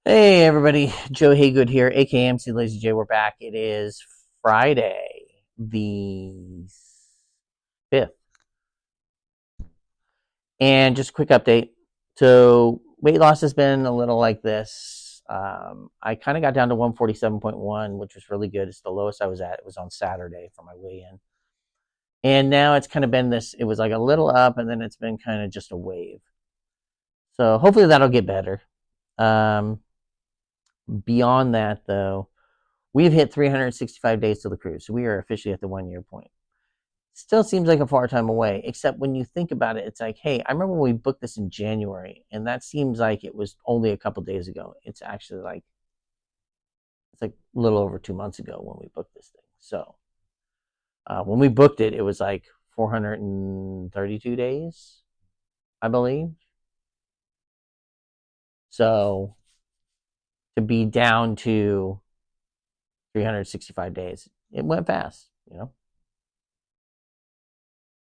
Hey everybody, Joe Haygood here, aka mclazyj. We're back. It is Friday, the 5th, and just a quick update. So weight loss has been a little like this. I kind of got down to 147.1, which was really good. It's the lowest I was at. It was on Saturday for my weigh-in, and now it's kind of been this. It was like a little up, and then it's been kind of just a wave. So hopefully that'll get better. Um, Beyond that, though, we've hit 365 days to the cruise, so we are officially at the 1 year point. Still seems like a far time away, except when you think about it, it's like, hey, I remember when we booked this in January, and that seems like it was only a couple days ago. It's actually like it's like a little over 2 months ago when we booked this thing. So when we booked it, it was like 432 days, I believe. So to be down to 365 days, it went fast.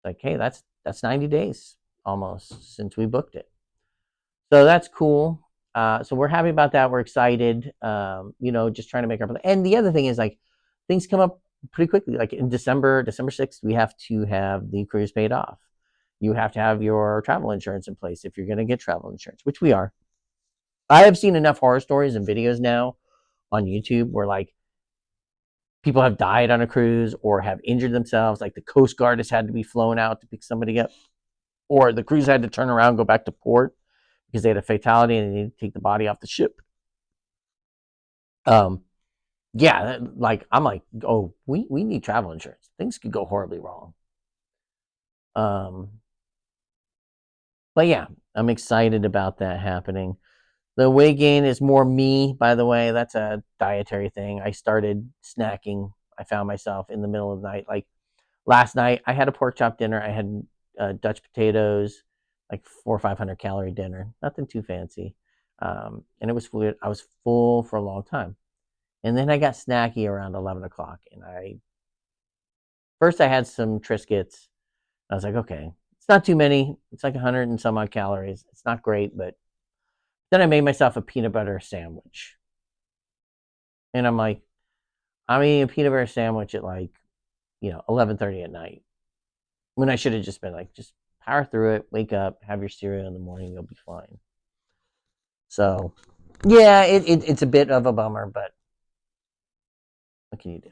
Like, hey, that's 90 days almost since we booked it. So that's cool. So we're happy about that. We're excited. Just trying to make our plan. And the other thing is like things come up pretty quickly. Like in December 6th, we have to have the cruise paid off. You have to have your travel insurance in place if you're going to get travel insurance, which we are. I have seen enough horror stories and videos now on YouTube where like people have died on a cruise or have injured themselves. Like the Coast Guard has had to be flown out to pick somebody up, or the cruise had to turn around and go back to port because they had a fatality and they needed to take the body off the ship. Um, yeah, like I'm like, oh, we need travel insurance. Things could go horribly wrong. Um, but yeah, I'm excited about that happening. The weight gain is more me, by the way. That's a dietary thing. I started snacking. I found myself in the middle of the night. Like last night, I had a pork chop dinner. I had Dutch potatoes, like 400 or 500 calorie dinner. Nothing too fancy. And it was food. I was full for a long time. And then I got snacky around 11 o'clock. And first I had some Triscuits. I was like, okay, it's not too many. It's like 100 and some odd calories. It's not great, but then I made myself a peanut butter sandwich. And I'm like, I'm eating a peanut butter sandwich at like, 11:30 at night. When I should have just been like, just power through it, wake up, have your cereal in the morning, you'll be fine. So, yeah, it's a bit of a bummer, but what can you do?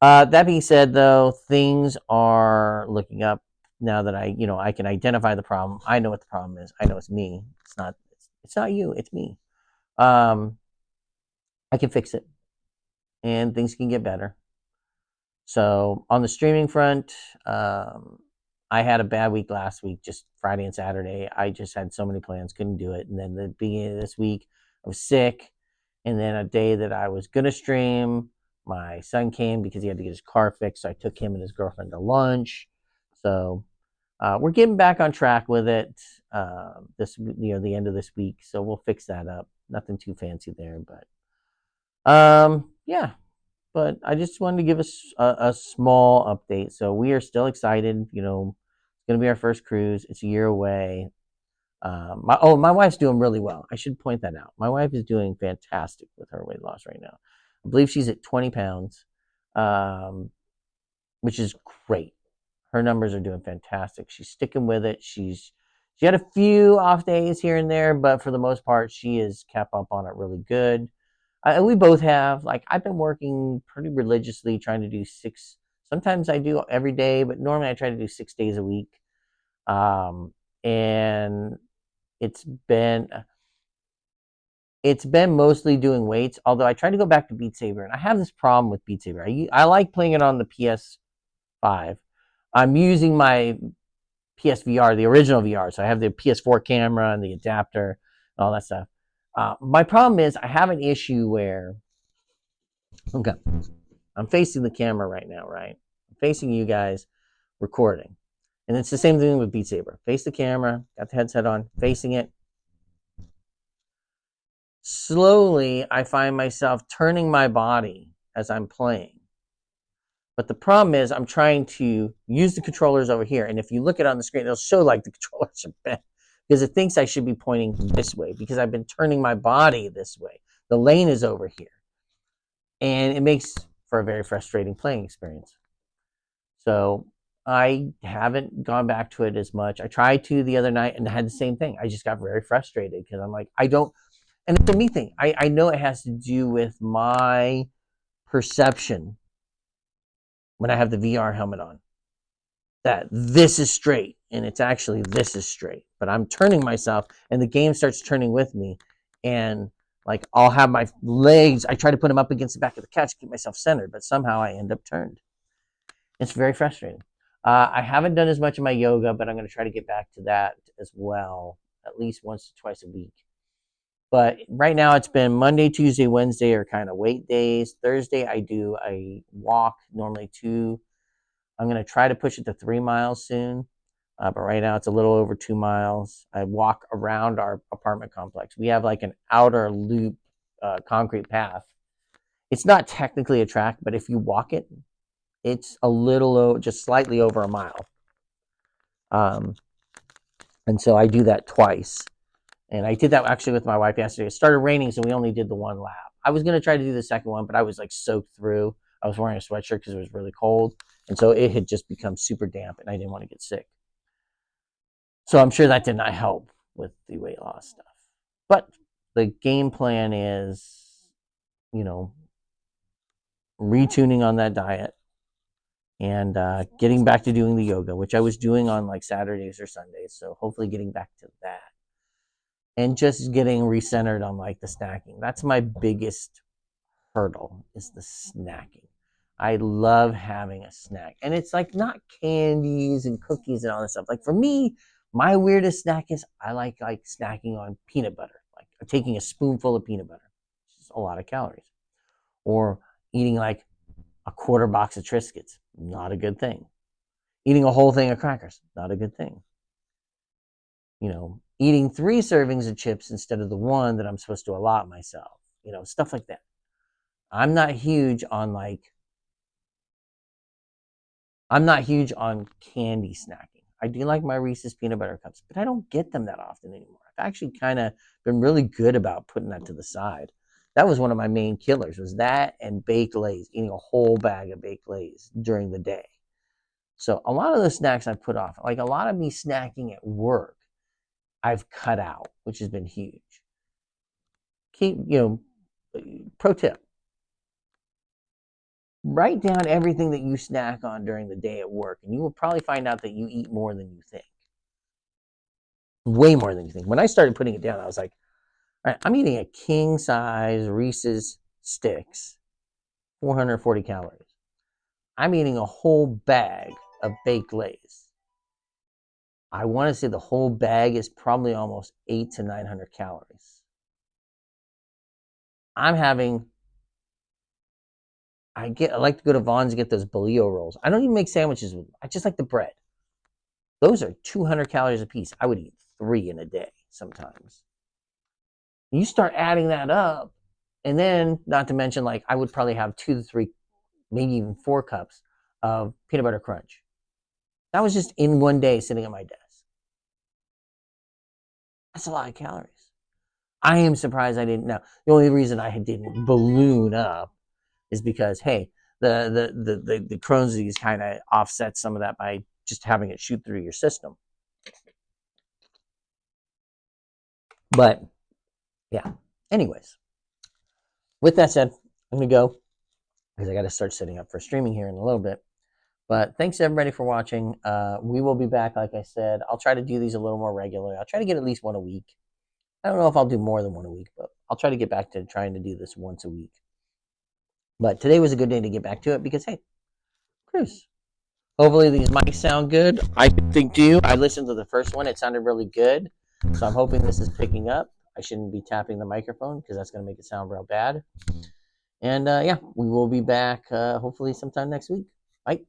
That being said, though, things are looking up now that I can identify the problem. I know what the problem is. I know it's me. It's not you. It's me. Um, I can fix it, and things can get better. So on the streaming front, I had a bad week last week, just Friday and Saturday. I just had so many plans, couldn't do it. And then the beginning of this week, I was sick. And then a day that I was gonna stream, my son came because he had to get his car fixed. So I took him and his girlfriend to lunch. So we're getting back on track with it. The end of this week. So we'll fix that up. Nothing too fancy there, but yeah, but I just wanted to give us a small update. So we are still excited. It's going to be our first cruise. It's a year away. My wife's doing really well. I should point that out. My wife is doing fantastic with her weight loss right now. I believe she's at 20 pounds, um, which is great. Her numbers are doing fantastic. She's sticking with it. She had a few off days here and there, but for the most part, she has kept up on it really good. We both have. Like I've been working pretty religiously, trying to do six. Sometimes I do every day, but normally I try to do 6 days a week. And it's been it's been mostly doing weights. Although I try to go back to Beat Saber, and I have this problem with Beat Saber. I like playing it on the PS5. I'm using my PSVR, the original VR, so I have the PS4 camera and the adapter and all that stuff. My problem is I have an issue where okay, I'm facing the camera right now, right? I'm facing you guys recording. And it's the same thing with Beat Saber. Face the camera, got the headset on, facing it. Slowly, I find myself turning my body as I'm playing. But the problem is, I'm trying to use the controllers over here. And if you look at it on the screen, it'll show like the controllers are because it thinks I should be pointing this way because I've been turning my body this way. The lane is over here. And it makes for a very frustrating playing experience. So I haven't gone back to it as much. I tried to the other night and had the same thing. I just got very frustrated because I'm like, I don't, and it's a me thing. I know it has to do with my perception when I have the VR helmet on that this is straight and it's actually this is straight. But I'm turning myself and the game starts turning with me. And like I'll have my legs, I try to put them up against the back of the couch to keep myself centered, but somehow I end up turned. It's very frustrating. I haven't done as much of my yoga, but I'm going to try to get back to that as well, at least once or twice a week. But right now it's been Monday, Tuesday, Wednesday are kind of weight days. Thursday I do a walk, normally 2. I'm going to try to push it to 3 miles soon. But right now it's a little over 2 miles. I walk around our apartment complex. We have like an outer loop concrete path. It's not technically a track, but if you walk it, it's a little, just slightly over a mile. And so I do that twice. And I did that actually with my wife yesterday. It started raining, so we only did the 1 lap. I was going to try to do the second one, but I was like soaked through. I was wearing a sweatshirt because it was really cold. And so it had just become super damp and I didn't want to get sick. So I'm sure that did not help with the weight loss stuff. But the game plan is, retuning on that diet and getting back to doing the yoga, which I was doing on like Saturdays or Sundays. So hopefully getting back to that and just getting recentered on like the snacking. That's my biggest hurdle is the snacking. I love having a snack. And it's like not candies and cookies and all this stuff. Like for me, my weirdest snack is I like snacking on peanut butter, like taking a spoonful of peanut butter, which is a lot of calories, or eating like a quarter box of Triscuits, not a good thing. Eating a whole thing of crackers, not a good thing. Eating 3 servings of chips instead of the 1 that I'm supposed to allot myself, stuff like that. I'm not huge on candy snacking. I do like my Reese's peanut butter cups, but I don't get them that often anymore. I've actually kind of been really good about putting that to the side. That was one of my main killers, was that and baked Lay's, eating a whole bag of baked Lay's during the day. So a lot of the snacks I put off, like a lot of me snacking at work, I've cut out, which has been huge. Pro tip, write down everything that you snack on during the day at work, and you will probably find out that you eat more than you think. Way more than you think. When I started putting it down, I was like, all right, I'm eating a king size Reese's sticks, 440 calories. I'm eating a whole bag of baked Lay's. I want to say the whole bag is probably almost 800 to 900 calories. I like to go to Vons and get those bolillo rolls. I don't even make sandwiches with them. I just like the bread. Those are 200 calories a piece. I would eat 3 in a day sometimes. You start adding that up, and then not to mention, like I would probably have 2 to 3, maybe even 4 cups of peanut butter crunch. That was just in one day sitting at my desk. That's a lot of calories. I am surprised I didn't know. The only reason I didn't balloon up is because, hey, the Crohn's disease kind of offsets some of that by just having it shoot through your system. But yeah, anyways, with that said, I'm going to go because I got to start setting up for streaming here in a little bit. But thanks everybody for watching. We will be back, like I said. I'll try to do these a little more regularly. I'll try to get at least 1 a week. I don't know if I'll do more than 1 a week, but I'll try to get back to trying to do this once a week. But today was a good day to get back to it because, hey, Chris, hopefully these mics sound good. I think too. I listened to the first one. It sounded really good. So I'm hoping this is picking up. I shouldn't be tapping the microphone because that's going to make it sound real bad. And yeah, we will be back hopefully sometime next week. Bye.